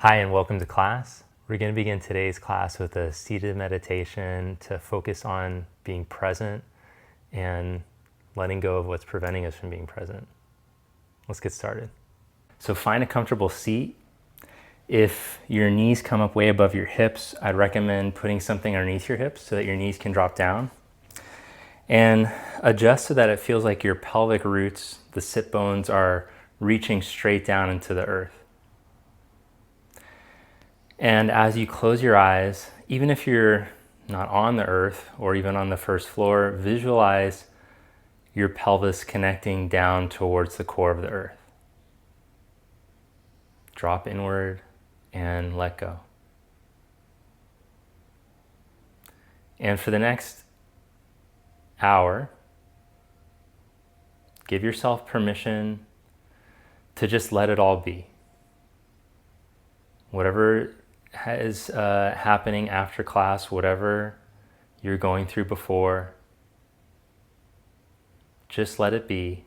Hi, and welcome to class. We're going to begin today's class with a seated meditation to focus on being present and letting go of what's preventing us from being present. Let's get started. So find a comfortable seat. If your knees come up way above your hips, I'd recommend putting something underneath your hips so that your knees can drop down. And adjust so that it feels like your pelvic roots, the sit bones, are reaching straight down into the earth. And as you close your eyes, even if you're not on the earth or even on the first floor, visualize your pelvis connecting down towards the core of the earth. Drop inward and let go. And for the next hour, give yourself permission to just let it all be. Whatever is happening after class, whatever you're going through before, just let it be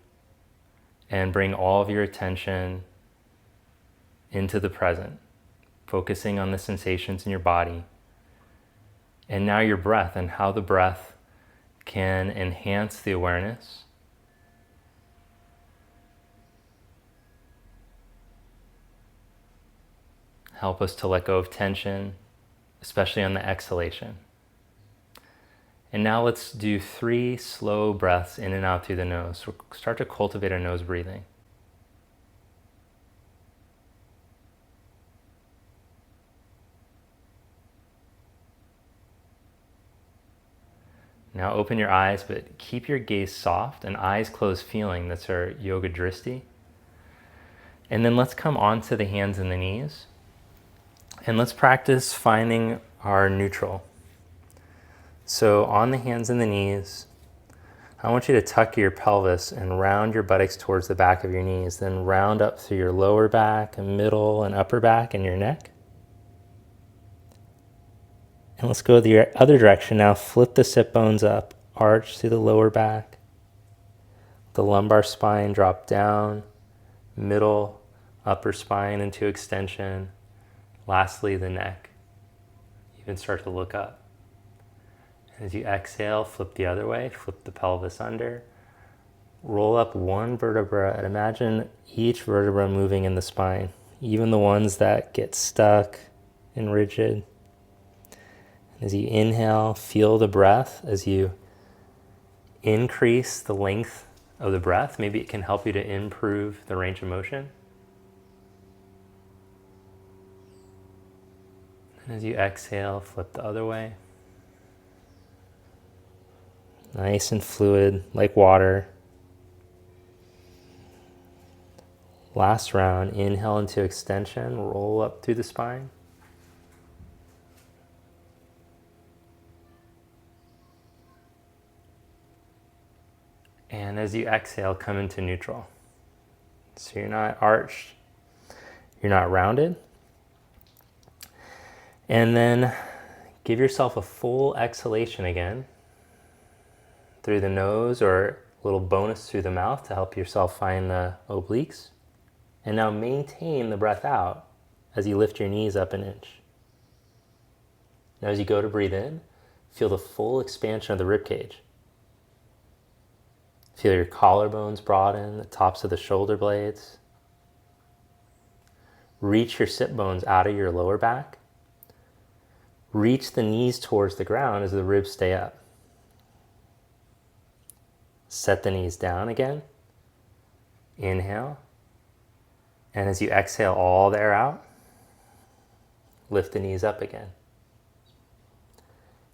and bring all of your attention into the present, focusing on the sensations in your body. And now your breath and how the breath can enhance the awareness. Help us to let go of tension, especially on the exhalation. And now let's do 3 slow breaths in and out through the nose. So start to cultivate our nose breathing. Now open your eyes, but keep your gaze soft and eyes closed feeling. That's our yoga dristi. And then let's come onto the hands and the knees. And let's practice finding our neutral. So on the hands and the knees, I want you to tuck your pelvis and round your buttocks towards the back of your knees. Then round up through your lower back and middle and upper back and your neck. And let's go the other direction now. Flip the sit bones up, arch through the lower back. The lumbar spine drop down, middle, upper spine into extension. Lastly, the neck. Even start to look up. As you exhale, flip the other way, flip the pelvis under. Roll up one vertebra and imagine each vertebra moving in the spine, even the ones that get stuck and rigid. As you inhale, feel the breath as you increase the length of the breath. Maybe it can help you to improve the range of motion. And as you exhale, flip the other way. Nice and fluid, like water. Last round, inhale into extension, roll up through the spine. And as you exhale, come into neutral. So you're not arched, you're not rounded. And then give yourself a full exhalation again through the nose, or a little bonus through the mouth to help yourself find the obliques. And now maintain the breath out as you lift your knees up an inch. Now as you go to breathe in, feel the full expansion of the rib cage. Feel your collarbones broaden, the tops of the shoulder blades. Reach your sit bones out of your lower back. Reach the knees towards the ground as the ribs stay up. Set the knees down again. Inhale. And as you exhale all the air out, lift the knees up again.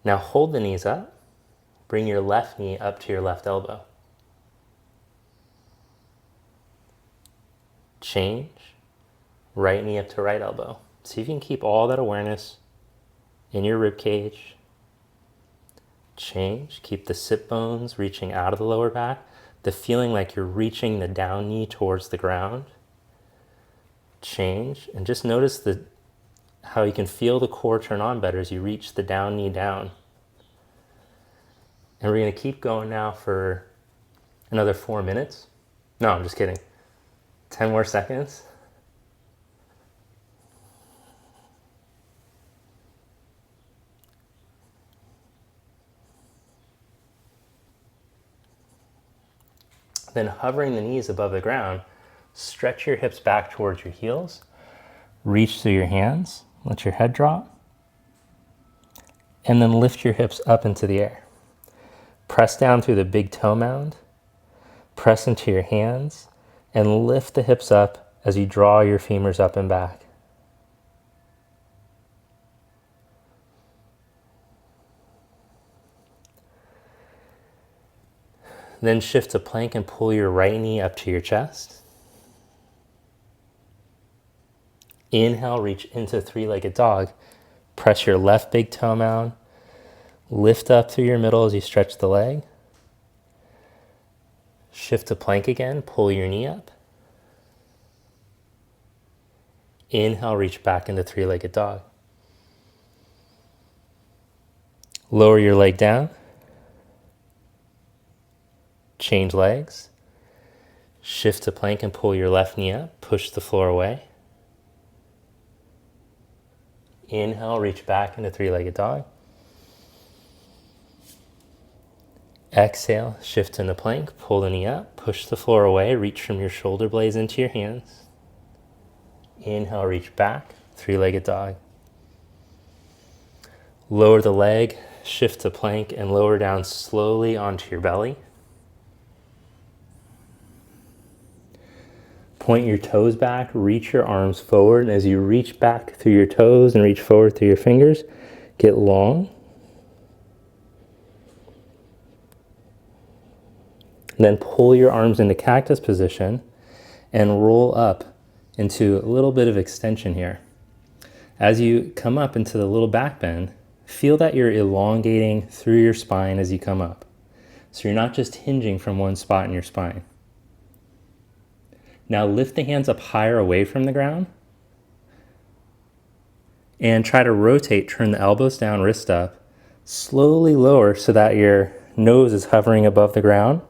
Now hold the knees up. Bring your left knee up to your left elbow. Change. Right knee up to right elbow. See if you can keep all that awareness in your rib cage. Change. Keep the sit bones reaching out of the lower back. The feeling like you're reaching the down knee towards the ground. Change. And just notice how you can feel the core turn on better as you reach the down knee down. And we're going to keep going now for another 4 minutes. No, I'm just kidding. 10 more seconds. Then hovering the knees above the ground, stretch your hips back towards your heels. Reach through your hands, let your head drop. And then lift your hips up into the air. Press down through the big toe mound. Press into your hands and lift the hips up as you draw your femurs up and back. Then shift to plank and pull your right knee up to your chest. Inhale, reach into three-legged dog. Press your left big toe mound. Lift up through your middle as you stretch the leg. Shift to plank again, pull your knee up. Inhale, reach back into three-legged dog. Lower your leg down. Change legs. Shift to plank and pull your left knee up. Push the floor away. Inhale, reach back into three-legged dog. Exhale, shift into plank, pull the knee up, push the floor away, reach from your shoulder blades into your hands. Inhale, reach back, three-legged dog. Lower the leg, shift to plank, and lower down slowly onto your belly. Point your toes back, reach your arms forward, and as you reach back through your toes and reach forward through your fingers, get long. Then pull your arms into cactus position and roll up into a little bit of extension here. As you come up into the little back bend, feel that you're elongating through your spine as you come up. So you're not just hinging from one spot in your spine. Now lift the hands up higher away from the ground and try to rotate, turn the elbows down, wrist up, slowly lower so that your nose is hovering above the ground.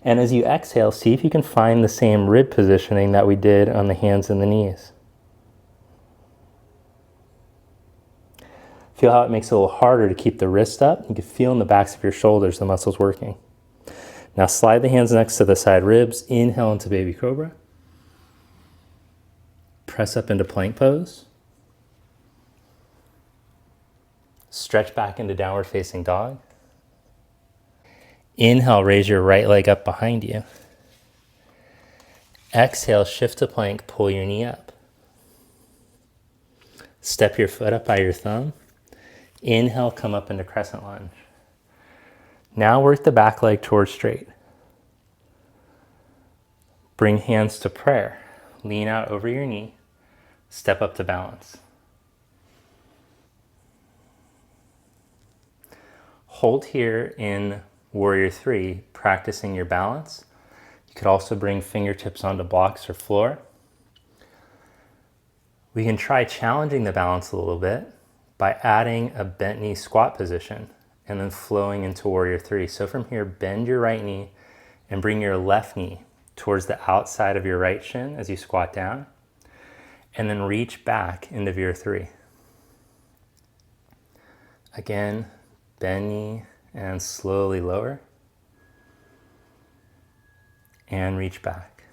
And as you exhale, see if you can find the same rib positioning that we did on the hands and the knees. Feel how it makes it a little harder to keep the wrist up. You can feel in the backs of your shoulders the muscles working. Now slide the hands next to the side ribs. Inhale into baby cobra. Press up into plank pose. Stretch back into downward facing dog. Inhale, raise your right leg up behind you. Exhale, shift to plank, pull your knee up. Step your foot up by your thumb. Inhale, come up into crescent lunge. Now work the back leg towards straight. Bring hands to prayer. Lean out over your knee. Step up to balance. Hold here in Warrior 3, practicing your balance. You could also bring fingertips onto blocks or floor. We can try challenging the balance a little bit by adding a bent knee squat position and then flowing into Warrior 3. So from here, bend your right knee and bring your left knee towards the outside of your right shin as you squat down, and then reach back into Warrior 3. Again, bend knee and slowly lower and reach back.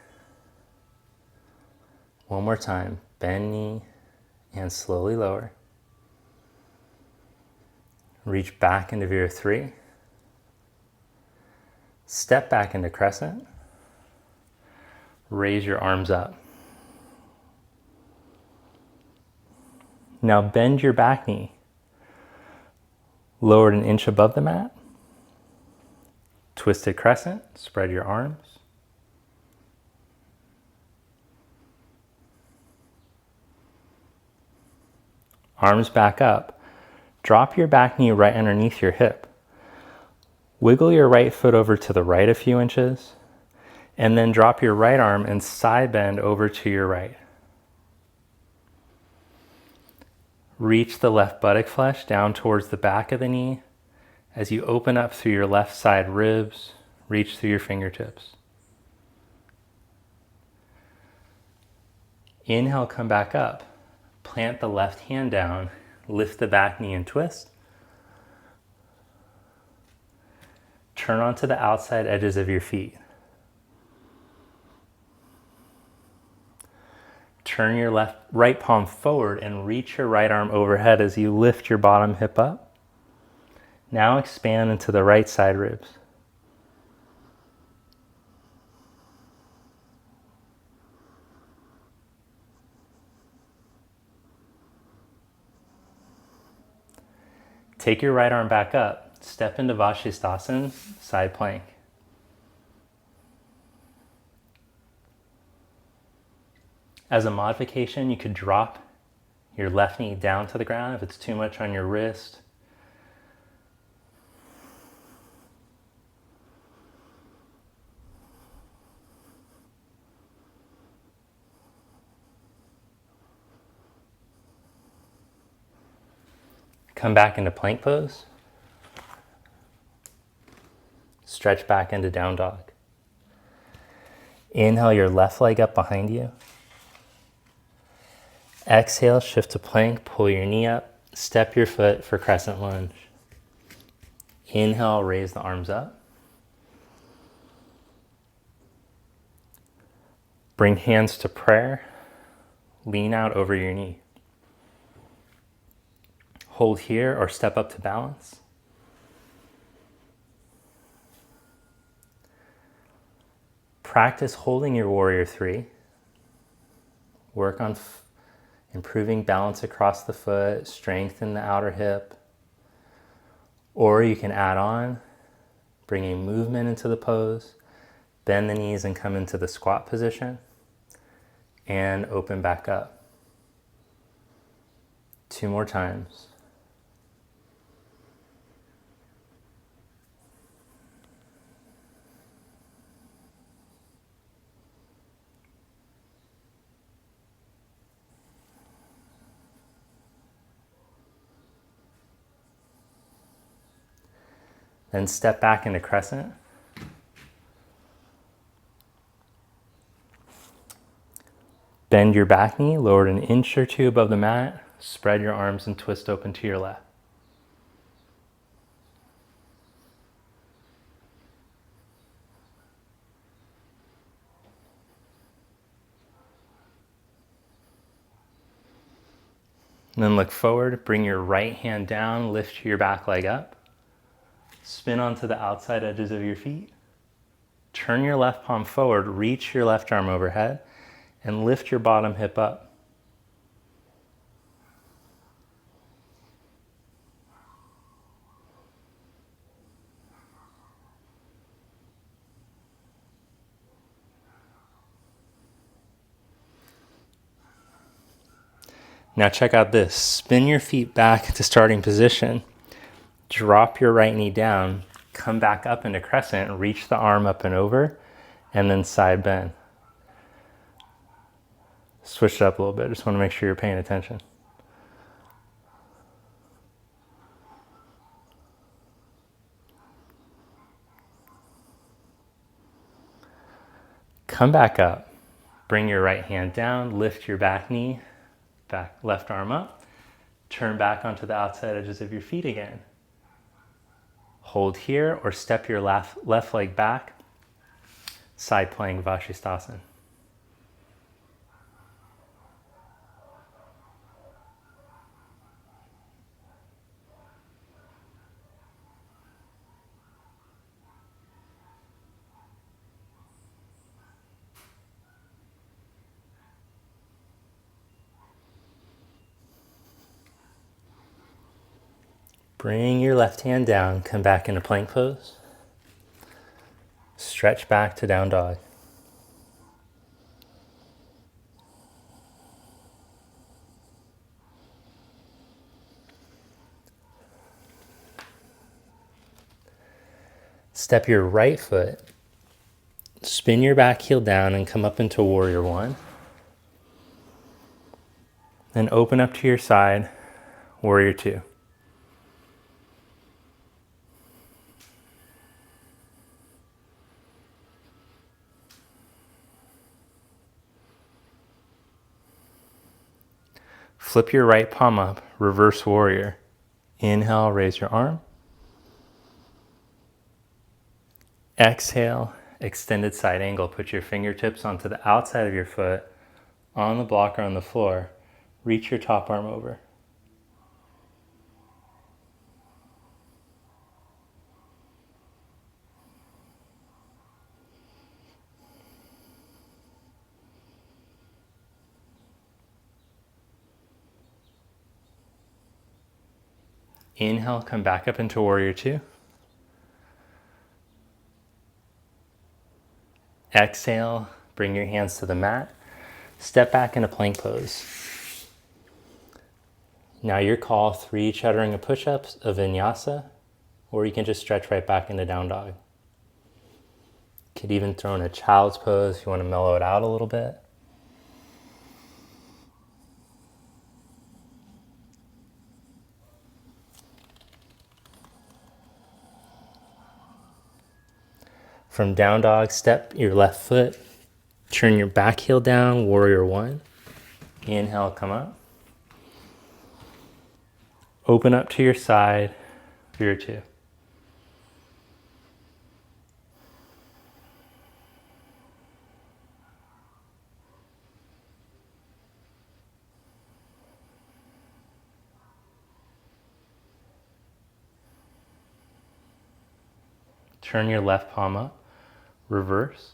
One more time, bend knee and slowly lower. Reach back into Warrior 3. Step back into crescent. Raise your arms up. Now bend your back knee. Lower it an inch above the mat. Twisted crescent, spread your arms. Arms back up. Drop your back knee right underneath your hip. Wiggle your right foot over to the right a few inches, and then drop your right arm and side bend over to your right. Reach the left buttock flesh down towards the back of the knee as you open up through your left side ribs, reach through your fingertips. Inhale, come back up. Plant the left hand down, lift the back knee and twist. Turn onto the outside edges of your feet. Turn your right palm forward and reach your right arm overhead as you lift your bottom hip up. Now expand into the right side ribs. Take your right arm back up. Step into Vashisthasana, side plank. As a modification, you could drop your left knee down to the ground if it's too much on your wrist. Come back into plank pose. Stretch back into down dog. Inhale your left leg up behind you. Exhale, shift to plank, pull your knee up, step your foot for crescent lunge. Inhale, raise the arms up. Bring hands to prayer. Lean out over your knee. Hold here or step up to balance. Practice holding your warrior three. Work on improving balance across the foot, strengthen the outer hip. Or you can add on, bringing movement into the pose, bend the knees and come into the squat position, and open back up. 2 more times. Then step back into crescent. Bend your back knee, lower it an inch or 2 above the mat. Spread your arms and twist open to your left. And then look forward, bring your right hand down, lift your back leg up. Spin onto the outside edges of your feet. Turn your left palm forward, reach your left arm overhead, and lift your bottom hip up. Now check out this. Spin your feet back to starting position. Drop your right knee down, come back up into crescent, reach the arm up and over, and then side bend. Switch it up a little bit. Just want to make sure you're paying attention. Come back up. Bring your right hand down, lift your back knee, back left arm up. Turn back onto the outside edges of your feet again. Hold here or step your left leg back. Side plank Vashisthasana. Bring your left hand down, come back into plank pose. Stretch back to down dog. Step your right foot, spin your back heel down and come up into warrior one. Then open up to your side, warrior two. Flip your right palm up, reverse warrior. Inhale, raise your arm. Exhale, extended side angle. Put your fingertips onto the outside of your foot, On the block or on the floor, reach your top arm over. Inhale, come back up into Warrior Two. Exhale, bring your hands to the mat. Step back into plank pose. Now your call, 3 chaturanga push-ups of Vinyasa, or you can just stretch right back into down dog. Could even throw in a child's pose if you want to mellow it out a little bit. From down dog, step your left foot, turn your back heel down, Warrior One. Inhale, come up. Open up to your side, Warrior Two. Turn your left palm up, reverse.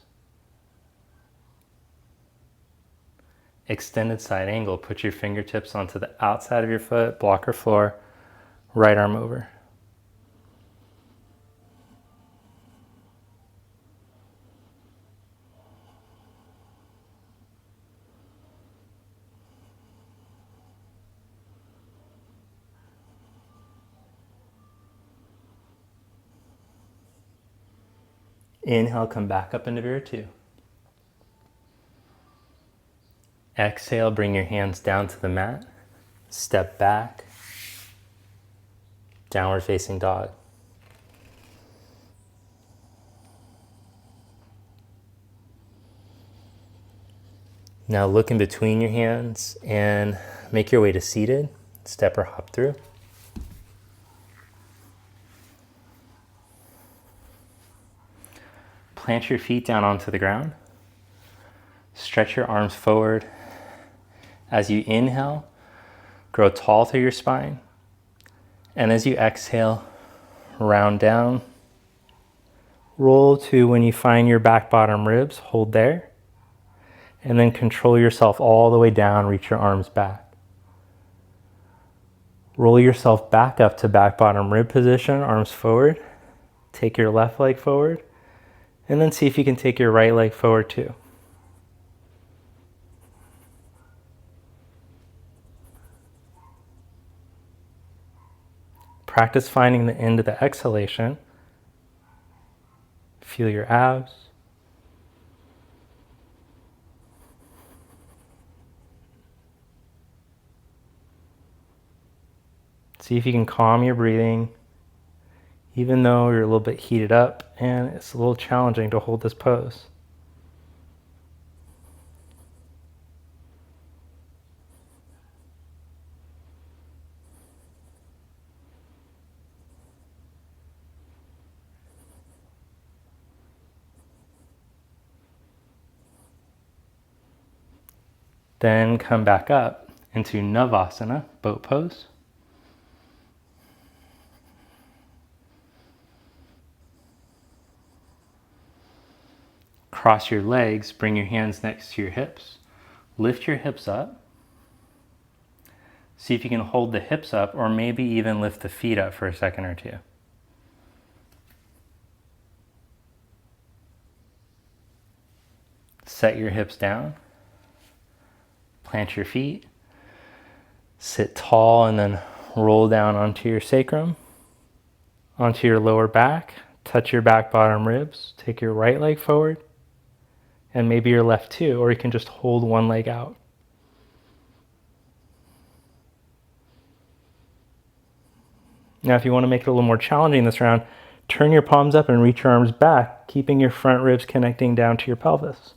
Extended side angle, put your fingertips onto the outside of your foot, blocker floor, right arm over. Inhale, come back up into Warrior Two. Exhale, bring your hands down to the mat. Step back, downward facing dog. Now look in between your hands and make your way to seated. Step or hop through. Plant your feet down onto the ground. Stretch your arms forward. As you inhale, grow tall through your spine. And as you exhale, round down. Roll to when you find your back bottom ribs, hold there. And then control yourself all the way down, reach your arms back. Roll yourself back up to back bottom rib position, arms forward. Take your left leg forward. And then see if you can take your right leg forward too. Practice finding the end of the exhalation. Feel your abs. See if you can calm your breathing, even though you're a little bit heated up and it's a little challenging to hold this pose. Then come back up into Navasana, boat pose. Cross your legs, bring your hands next to your hips. Lift your hips up. See if you can hold the hips up or maybe even lift the feet up for a second or two. Set your hips down. Plant your feet. Sit tall and then roll down onto your sacrum, onto your lower back. Touch your back bottom ribs. Take your right leg forward and maybe your left too, or you can just hold one leg out. Now, if you want to make it a little more challenging this round, turn your palms up and reach your arms back, keeping your front ribs connecting down to your pelvis.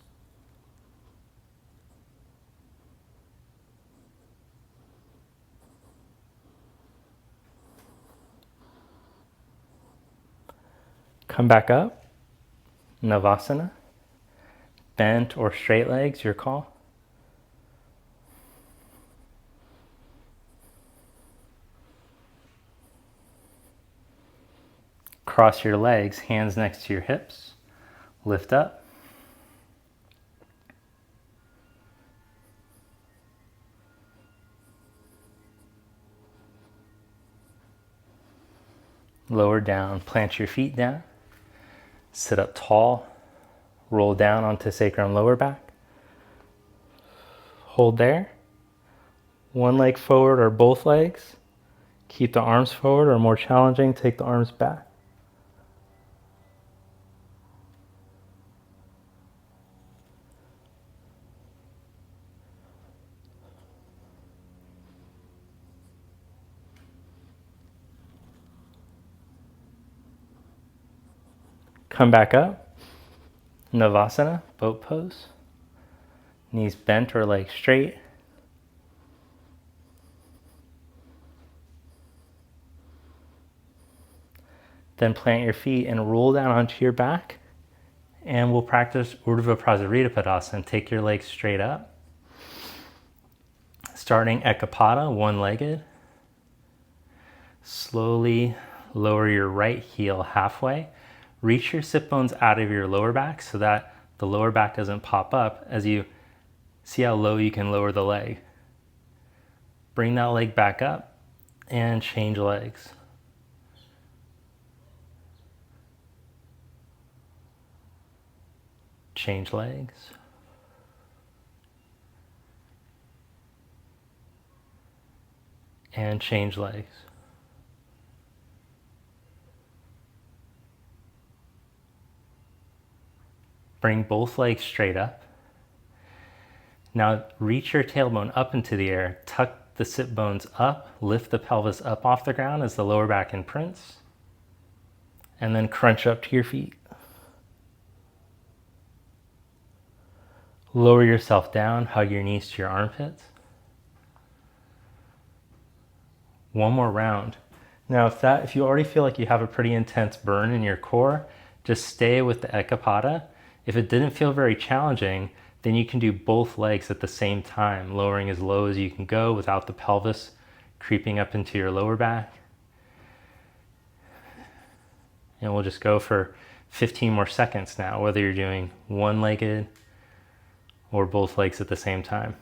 Come back up, Navasana. Bent or straight legs, your call. cross your legs, hands next to your hips. Lift up. Lower down, plant your feet down. Sit up tall. Roll down onto sacrum lower back. Hold there. One leg forward or both legs. Keep the arms forward, or more challenging, take the arms back. Come back up. Navasana, boat pose. Knees bent or legs straight. Then plant your feet and roll down onto your back. And we'll practice Urdhva Prasarita Padasana. Take your legs straight up. Starting Ekapada, one-legged. Slowly lower your right heel halfway. Reach your sit bones out of your lower back so that the lower back doesn't pop up as you see how low you can lower the leg. Bring that leg back up and change legs. Change legs. And change legs. Bring both legs straight up. Now reach your tailbone up into the air. Tuck the sit bones up. Lift the pelvis up off the ground as the lower back imprints. And then crunch up to your feet. Lower yourself down. Hug your knees to your armpits. One more round. Now if you already feel like you have a pretty intense burn in your core, just stay with the Ekapada. If it didn't feel very challenging, then you can do both legs at the same time, lowering as low as you can go without the pelvis creeping up into your lower back. And we'll just go for 15 more seconds now, whether you're doing one-legged or both legs at the same time.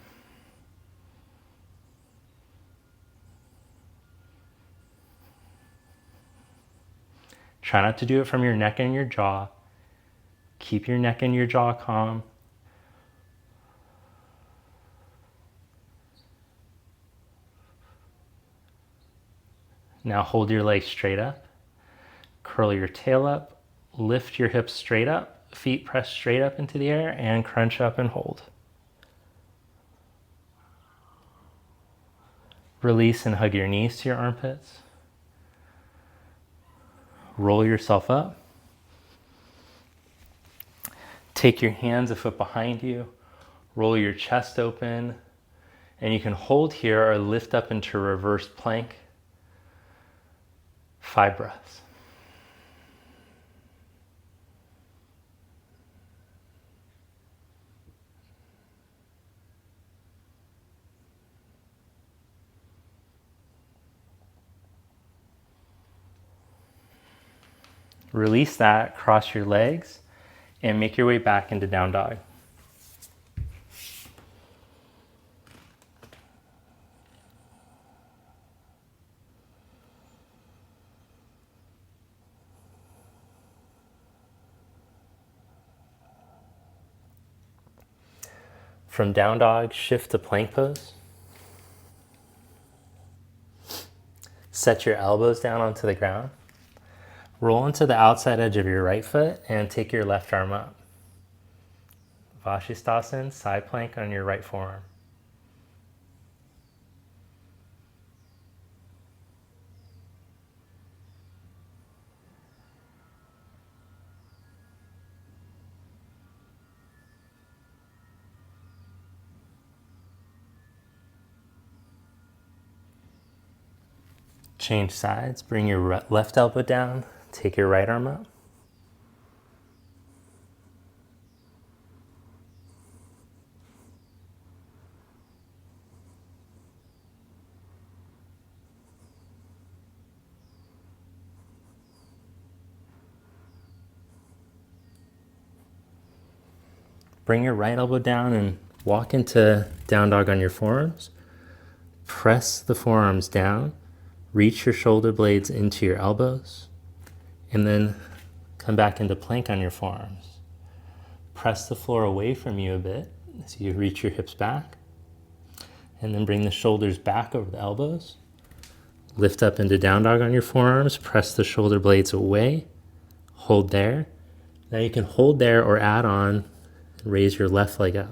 Try not to do it from your neck and your jaw. Keep your neck and your jaw calm. Now hold your legs straight up. Curl your tail up. Lift your hips straight up. Feet press straight up into the air and crunch up and hold. Release and hug your knees to your armpits. Roll yourself up. Take your hands a foot behind you. Roll your chest open. And you can hold here or lift up into reverse plank. 5 breaths. Release that, cross your legs, and make your way back into down dog. From down dog, shift to plank pose. Set your elbows down onto the ground. Roll into the outside edge of your right foot and take your left arm up. Vashisthasana, side plank on your right forearm. Change sides, bring your left elbow down, take your right arm up. bring your right elbow down and walk into down dog on your forearms. Press the forearms down, reach your shoulder blades into your elbows, and then come back into plank on your forearms. Press the floor away from you a bit as you reach your hips back, and then bring the shoulders back over the elbows. Lift up into down dog on your forearms, press the shoulder blades away, hold there. Now you can hold there or add on, raise your left leg up.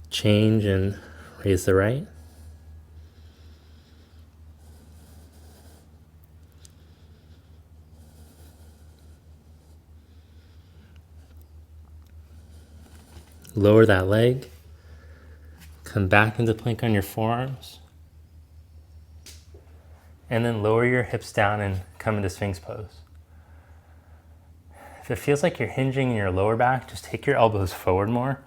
Change and raise the right. Lower that leg. Come back into plank on your forearms. And then lower your hips down and come into Sphinx pose. If it feels like you're hinging in your lower back, just take your elbows forward more.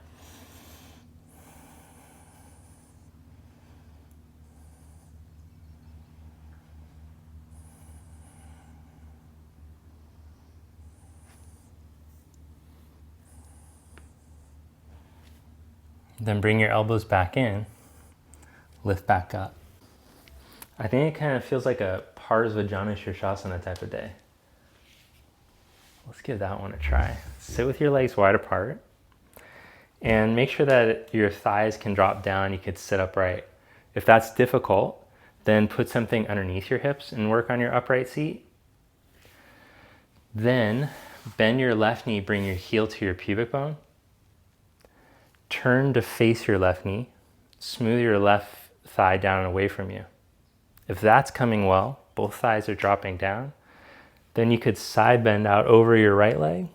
Then bring your elbows back in, lift back up. I think it kind of feels like a Parsvajana Shirshasana type of day. Let's give that one a try. Sit with your legs wide apart and make sure that your thighs can drop down. You could sit upright. If that's difficult, then put something underneath your hips and work on your upright seat. Then bend your left knee, bring your heel to your pubic bone. Turn to face your left knee, smooth your left thigh down and away from you. If that's coming well, both thighs are dropping down, then you could side bend out over your right leg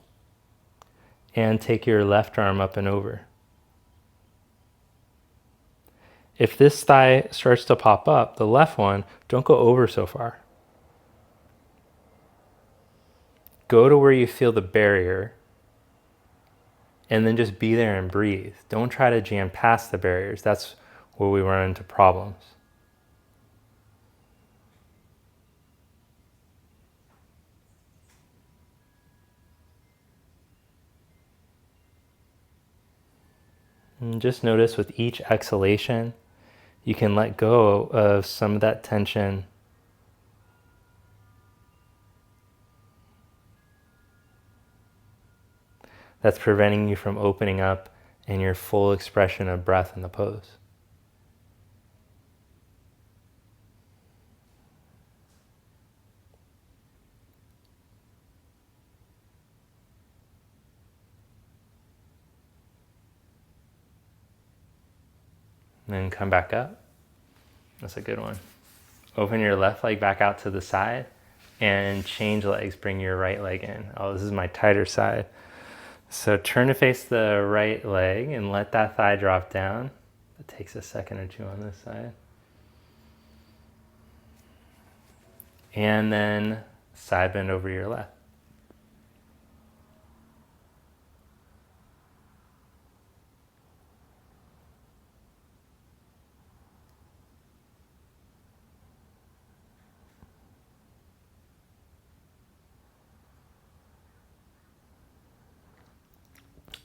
and take your left arm up and over. If this thigh starts to pop up, the left one, don't go over so far. Go to where you feel the barrier and then just be there and breathe. Don't try to jam past the barriers. That's where we run into problems. And just notice with each exhalation, you can let go of some of that tension. That's preventing you from opening up and your full expression of breath in the pose. And then come back up. That's a good one. Open your left leg back out to the side and change legs. Bring your right leg in. Oh, this is my tighter side. So turn to face the right leg and let that thigh drop down. It takes a second or two on this side. And then side bend over your left.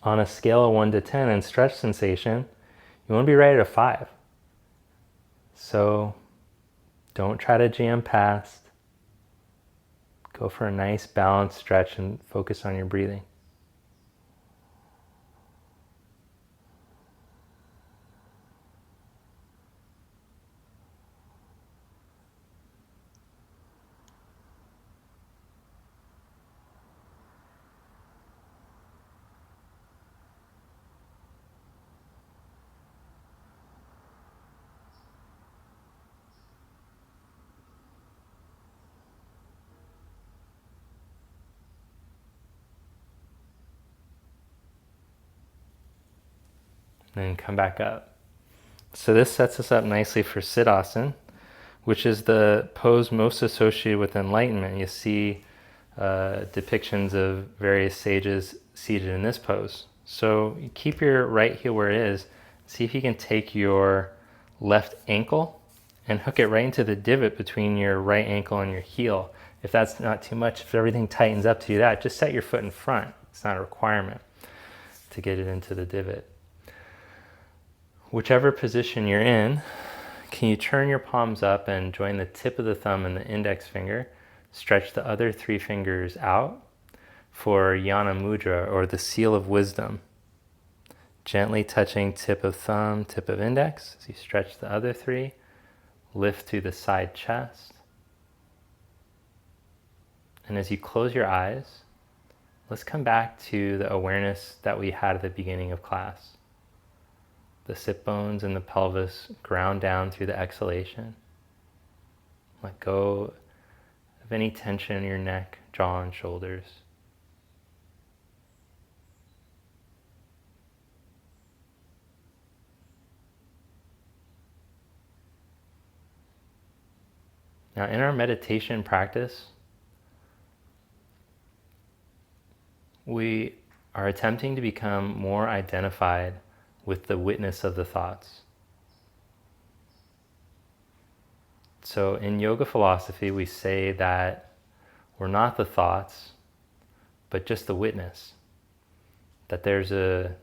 On a scale of 1 to 10 in stretch sensation, you want to be right at a 5. So don't try to jam past. Go for a nice balanced stretch and focus on your breathing. And come back up. So this sets us up nicely for Siddhasana, which is the pose most associated with enlightenment. You see depictions of various sages seated in this pose. So you keep your right heel where it is. See if you can take your left ankle and hook it right into the divot between your right ankle and your heel. If that's not too much, if everything tightens up to do that, just set your foot in front. It's not a requirement to get it into the divot. Whichever position you're in, can you turn your palms up and join the tip of the thumb and the index finger? Stretch the other 3 fingers out for Yana Mudra, or the seal of wisdom. Gently touching tip of thumb, tip of index. As you stretch the other 3, lift to the side chest. And as you close your eyes, let's come back to the awareness that we had at the beginning of class. The sit bones and the pelvis ground down through the exhalation. Let go of any tension in your neck, jaw, and shoulders. Now, in our meditation practice, we are attempting to become more identified with the witness of the thoughts. So in yoga philosophy, we say that we're not the thoughts, but just the witness. That there's a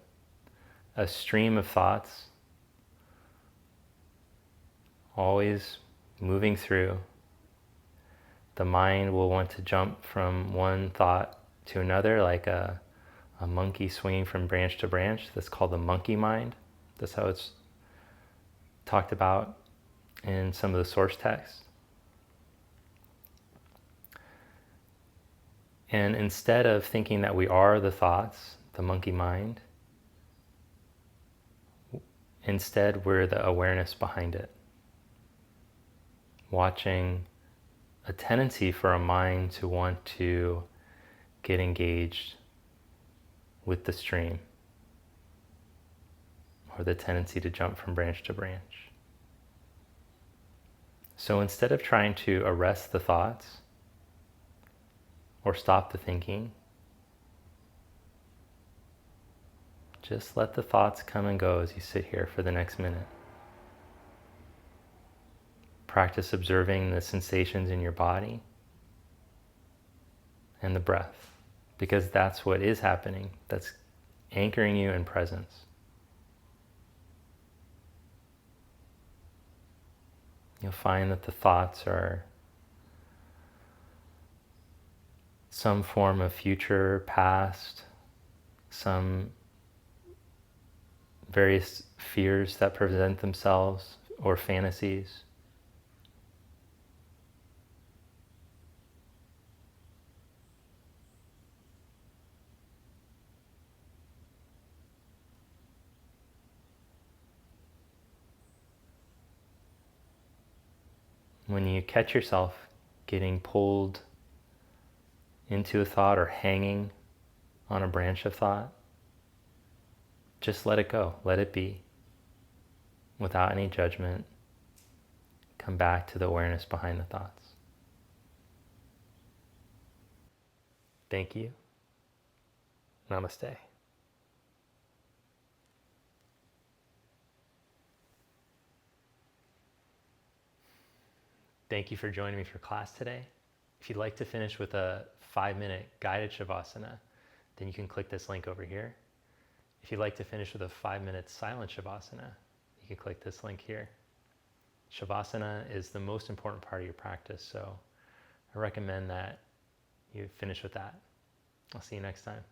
stream of thoughts always moving through. The mind will want to jump from one thought to another, like a monkey swinging from branch to branch. That's called the monkey mind. That's how it's talked about in some of the source texts. And instead of thinking that we are the thoughts, the monkey mind, instead we're the awareness behind it. Watching a tendency for a mind to want to get engaged with the stream, or the tendency to jump from branch to branch. So instead of trying to arrest the thoughts or stop the thinking, just let the thoughts come and go as you sit here for the next minute. Practice observing the sensations in your body and the breath, because that's what is happening. That's anchoring you in presence. You'll find that the thoughts are some form of future, past, some various fears that present themselves, or fantasies. When you catch yourself getting pulled into a thought or hanging on a branch of thought, just let it go, let it be, without any judgment. Come back to the awareness behind the thoughts. Thank you. Namaste. Thank you for joining me for class today. If you'd like to finish with a 5-minute guided Shavasana, then you can click this link over here. If you'd like to finish with a 5-minute silent Shavasana, you can click this link here. Shavasana is the most important part of your practice, so I recommend that you finish with that. I'll see you next time.